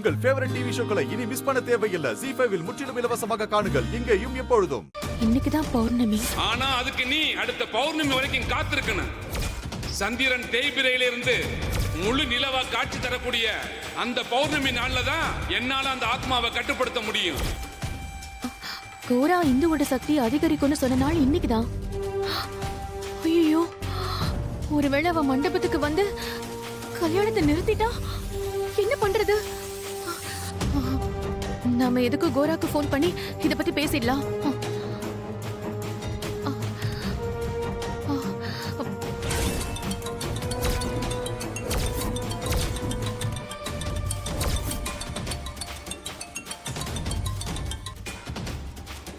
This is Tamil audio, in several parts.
உங்கள் ஃபேவரட் டிவி ஷோக்களை இனி மிஸ் பண்ண தேவையில்லை. ZEE5 இல் முற்றிலும் இலவசமாக காணுங்கள். இங்கேயும் எப்பொழுதும். இன்னைக்குதான் பௌர்ணமி. ஆனா அதுக்கு நீ அடுத்த பௌர்ணமி வரைக்கும் காத்திருக்கணும். சந்திரன் தேய்பிரையில இருந்து முழு நிலவா காட்சி தரக்கூடிய அந்த பௌர்ணமி நாள்ல தான் என்னால அந்த ஆத்மாவை கட்டுப்படுத்த முடியும். கோரா இந்துவோட சக்தி அதிகரிக்கும்னு சொன்ன நாள் இன்னைக்குதான். ஐயோ, ஒருவேளை அவ மண்டபத்துக்கு வந்து கல்யாணத்தை நிறுத்திட்டா என்ன பண்றது? நாம எதுக்கு கோராக்கு போன் பண்ணி இத பத்தி பேசிடலாம்.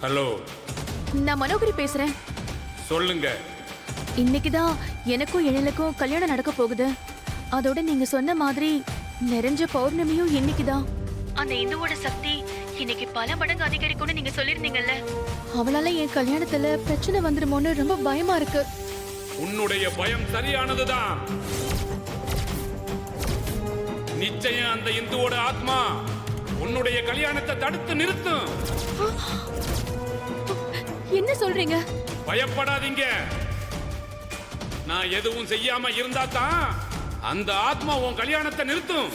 ஹலோ, நான் மனோகரி பேசுறேன். சொல்லுங்க. இன்னைக்குதான் எனக்கும் எழிலுக்கும் கல்யாணம் நடக்க போகுது. அதோட நீங்க சொன்ன மாதிரி நிறைஞ்ச பௌர்ணமியும் இன்னைக்குதான். அந்த இந்துவோட சக்தி இன்னைக்கு பல மடங்கு அதிகரிக்கும்னு நீங்க சொல்லிருந்தீங்கல்ல. அவளால என் கல்யாணத்துல பிரச்சனை வந்துருமோன்னு ரொம்ப பயமா இருக்கு. உன்னுடைய பயம் சரியானதுதான். நிச்சயம் அந்த இந்துவோட ஆத்மா உன்னுடைய கல்யாணத்தை தடுத்து நிறுத்தும். என்ன சொல்றீங்க? பயப்படாதீங்க. நான் எதுவும் செய்யாம இருந்தா தான் அந்த ஆத்மா உன் கல்யாணத்தை நிறுத்தும்.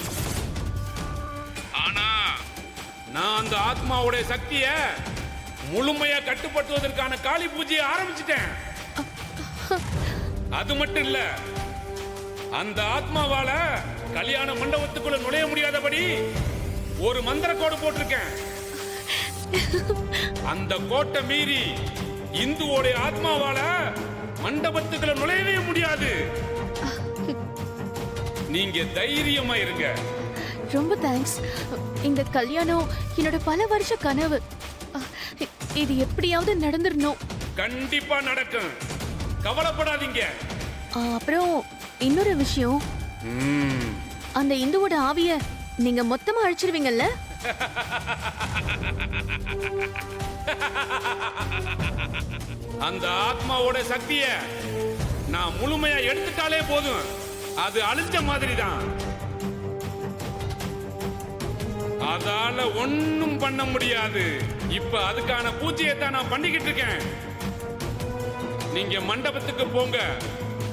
ஆனா நான் அந்த ஆத்மாவுடைய சக்தியை முழுமையா கட்டுப்படுத்துவதற்கான காளி பூஜையை ஆரம்பிச்சிட்டேன். அது மட்டும் இல்ல, அந்த ஆத்மாவால கல்யாண மண்டபத்துக்குள்ள நுழைய முடியாதபடி ஒரு மந்திர கோடு போட்டிருக்கேன். அந்த கோட்டை மீறி இந்துவோட ஆத்மாவால மண்டபத்துக்குள்ள நுழையவே முடியாது. நீங்க தைரியமா இருங்க. ரொம்ப தேங்க்ஸ். இந்த கல்யாணம் என்னோட பல வருஷ கனவு. இது எப்படியாவது நடந்துடணும். கண்டிப்பா நடக்கும், கவலைப்படாதீங்க. அப்புறம் இன்னொரு விஷயம், அந்த இந்துவோட ஆவிய நீங்க மொத்தமா அழிச்சிருவீங்கல்ல? அந்த ஆத்மாவோட சக்திய நான் முழுமையா எடுத்துட்டாலே போதும், அது அழிஞ்ச மாதிரி தான். அதால ஒண்ணும் பண்ண முடியாது. இப்ப அதுக்கான பூஜையை தான் நான் பண்ணிக்கிட்டு இருக்கேன். நீங்க மண்டபத்துக்கு போங்க,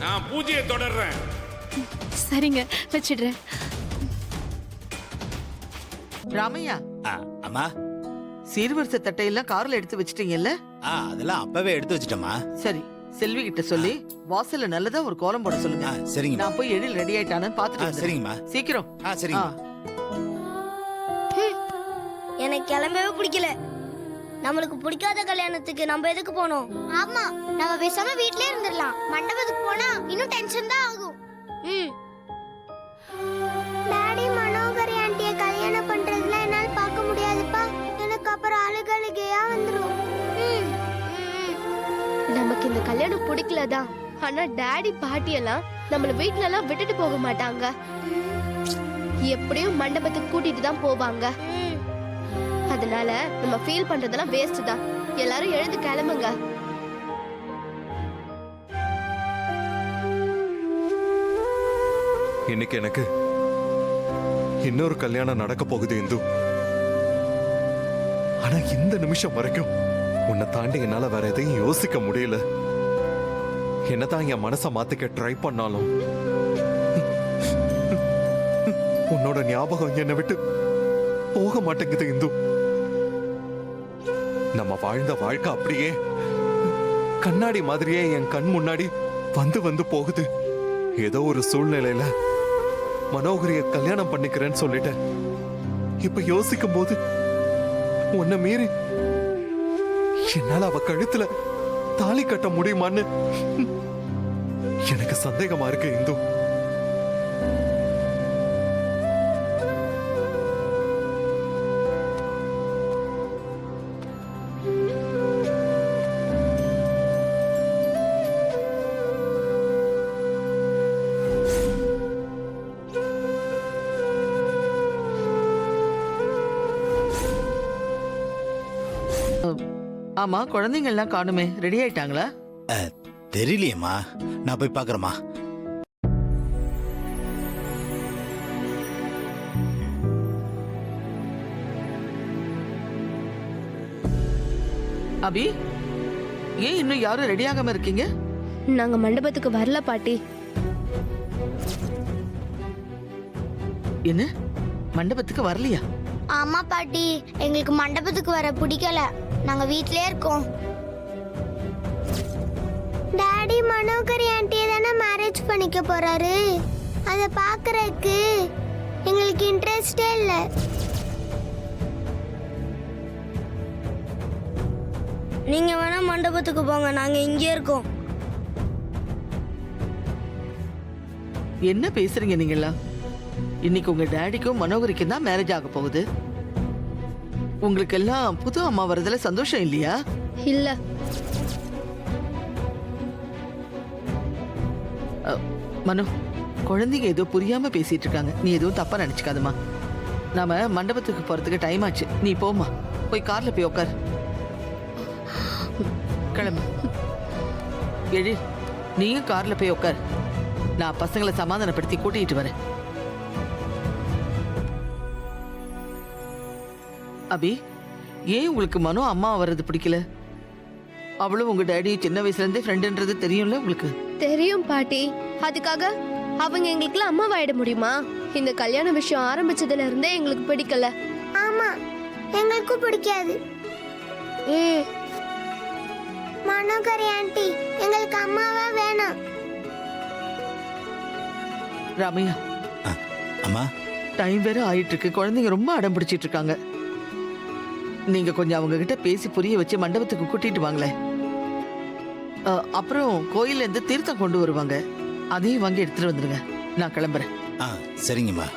நான் பூஜையை தொடர்றேன். சரிங்க, வச்சிடுறேன். ராமையா, அம்மா, சீர்வரிசை தட்டையெல்லாம் கார்ல எடுத்து வச்சிட்டீங்கல்ல? அதெல்லாம் அப்பவே எடுத்து வச்சிட்டோமா. சரி, செல்வி கிட்ட சொல்லி வாசல்ல நல்லதா ஒரு கோலம் போட சொல்லுங்க. சரிங்க. நான் போய் எழில் ரெடி ஆயிட்டானு பாத்துட்டு. சரிங்கம்மா. சீக்கிரம். சரிங்க. எனக்கு கிளம்பவே பிடிக்கல. நம்மளுக்கு பிடிக்காத கல்யாணத்துக்கு நம்ம எதுக்கு போனோம்? ஆமா, நம்ம பேசாம வீட்லயே இருந்துடலாம். மண்டபத்துக்கு போனா இன்னும் டென்ஷன் தான் ஆகும். டாடி, மனோகரி ஆண்டிய கல்யாணம் பண்றதுல என்னால பார்க்க முடியாதுப்பா. எனக்கு அப்புறம் அழுகழுகையா வந்துரும். நமக்கு இந்த கல்யாணம் பிடிக்கலதான். ஆனா டாடி பாட்டி எல்லாம் நம்மள வீட்ல எல்லாம் விட்டுட்டு போக மாட்டாங்க. எப்படியும் மண்டபத்துக்கு கூட்டிட்டு தான் போவாங்க. அதனால நம்ம ஃபீல் பண்றதெல்லாம் வேஸ்ட் தான். எல்லாரும் எழுந்து கிளம்புங்க. இன்னைக்கு எனக்கு இன்னொரு கல்யாணம் நடக்க போகுது இந்து. ஆனா இந்த நிமிஷம் வரைக்கும் உன்னை தாண்டி என்னால வேற எதையும் யோசிக்க முடியல. என்னதான் என் மனசை மாத்திக்க ட்ரை பண்ணாலும் உன்னோட ஞாபகம் என்னை விட்டு போக மாட்டேங்குது இந்து. நம்ம வாழ்ந்த வாழ்க்கை அப்படியே கண்ணாடி மாதிரியே என் கண் முன்னாடி வந்து வந்து போகுது. ஏதோ ஒரு சூழ்நிலையில மனோகரிய கல்யாணம் பண்ணிக்கிறேன்னு சொல்லிட்டேன். இப்ப யோசிக்கும் போது உன்னை மீறி என்னால அவ கழுத்துல தாலி கட்ட முடியுமான்னு எனக்கு சந்தேகமா இருக்கு இந்து. ஆமா, குழந்தைங்க எல்லாம் காணுமே, ரெடி ஆயிட்டாங்களா? தெரியலையேம்மா, நான் போய் பாக்குறேம்மா. அபி ஏன் இன்னும் யாரும் ரெடி ஆகாம இருக்கீங்க? நாங்க மண்டபத்துக்கு வரல பாட்டி. என்ன மண்டபத்துக்கு வரலையா? ஆமா பாட்டி, எங்களுக்கு மண்டபத்துக்கு வர பிடிக்கல. நாங்க வீட்லயே இருக்கோம். டாடி மனோகரி ஆண்டியை தானே மேரேஜ் பண்ணிக்க போறாரு. அதை பார்க்கறதுக்கு எங்களுக்கு இன்ட்ரெஸ்டே இல்லை. நீங்க வேணா மண்டபத்துக்கு போங்க, நாங்க இங்கே இருக்கோம். என்ன பேசுறீங்க நீங்களா? இன்னைக்கு உங்க டாடிக்கும் மனோகரிக்கும் தான் மேரேஜ் ஆக போகுது. உங்களுக்கு எல்லாம் புது அம்மா வரதுல சந்தோஷம் இல்லையா? இல்ல. மனோ, குழந்தைங்க ஏதோ புரியாம பேசிட்டு இருக்காங்க. நீ எதுவும் தப்பா நினைச்சுக்காதம்மா. நாம மண்டபத்துக்கு போறதுக்கு டைம் ஆச்சு. நீ போமா, போய் கார்ல போய் உட்கார். கிளம்பு. எழு, நீயும் கார்ல போய் உட்கார். நான் பசங்களை சமாதானப்படுத்தி கூட்டிட்டு வரேன். அபி, ஏன் உங்களுக்கு மனோ அம்மா வர்றது பிடிக்கல? அவளும் உங்க டாடி சின்ன வயசுல இருந்தே ஃப்ரெண்டுன்றது தெரியும்ல உங்களுக்கு? தெரியும் பாட்டி. அதுக்காக அவங்க எங்களுக்குலாம் அம்மாவாயிட முடியுமா? இந்த கல்யாண விஷயம் ஆரம்பிச்சதுல இருந்தே எங்களுக்கு பிடிக்கல. ஆமா, எங்களுக்கும் பிடிக்காது. மனோகரி ஆண்டி எங்களுக்கு அம்மாவா வேணாம். ராமையா, அம்மா டைம் வேற ஆயிட்டு இருக்கு. குழந்தைங்க ரொம்ப அடம் பிடிச்சிட்டு இருக்காங்க. நீங்க கொஞ்சம் அவங்க கிட்ட பேசி புரிய வச்சு மண்டபத்துக்கு கூட்டிட்டு வாங்களேன். அப்புறம் கோயில்ல இருந்து தீர்த்தம் கொண்டு வருவாங்க. அதையும் வாங்கி எடுத்துட்டு வந்துருங்க. நான் கிளம்புறேன். சரிங்கம்மா.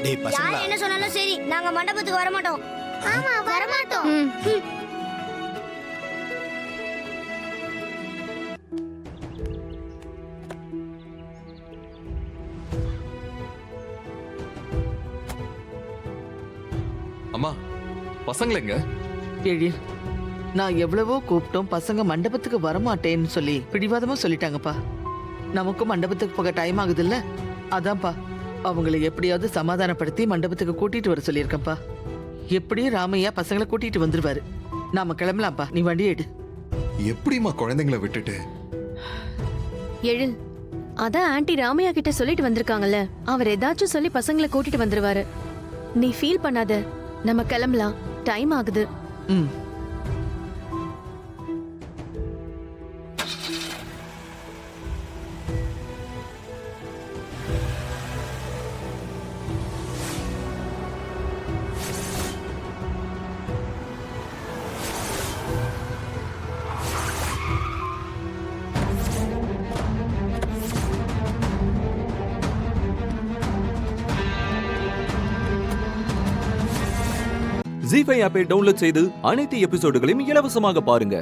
டேய் பசங்களா, யார் என்ன சொன்னாலும் சரி, நாங்க மண்டபத்துக்கு வர மாட்டோம். ஆமா, வர மாட்டோம். அம்மா, பசங்களேங்க? எழில், நான் எவ்வளவோ கூப்பிட்டோம். பசங்க மண்டபத்துக்கு வரமாட்டேன்னு சொல்லி பிடிவாதமா சொல்லிட்டாங்கப்பா. நமக்கும் மண்டபத்துக்கு போக டைம் ஆகுதுல்ல, அதான்ப்பா அவங்களை எப்படியாவது சமாதானப்படுத்தி மண்டபத்துக்கு கூட்டிட்டு வர சொல்லியிருக்கேன்ப்பா. எப்படியும் ராமையா பசங்களை கூட்டிட்டு வந்துருவாரு. நாம கிளம்பலாம்ப்பா. நீ வண்டி எடு. எப்படிம்மா குழந்தைங்களை விட்டுட்டு? எழில், அதான் ஆன்ட்டி ராமையா கிட்ட சொல்லிட்டு வந்திருக்காங்கல்ல, அவர் ஏதாச்சும் சொல்லி பசங்களை கூட்டிட்டு வந்துருவாரு. நீ ஃபீல் பண்ணாத, நம்ம கிளம்பலாம். டைம் ஆகுது. ம். ஜீ5 ஆப்பை டவுன்லோட் செய்து அனைத்து எபிசோடுகளையும் இலவசமாக பாருங்க.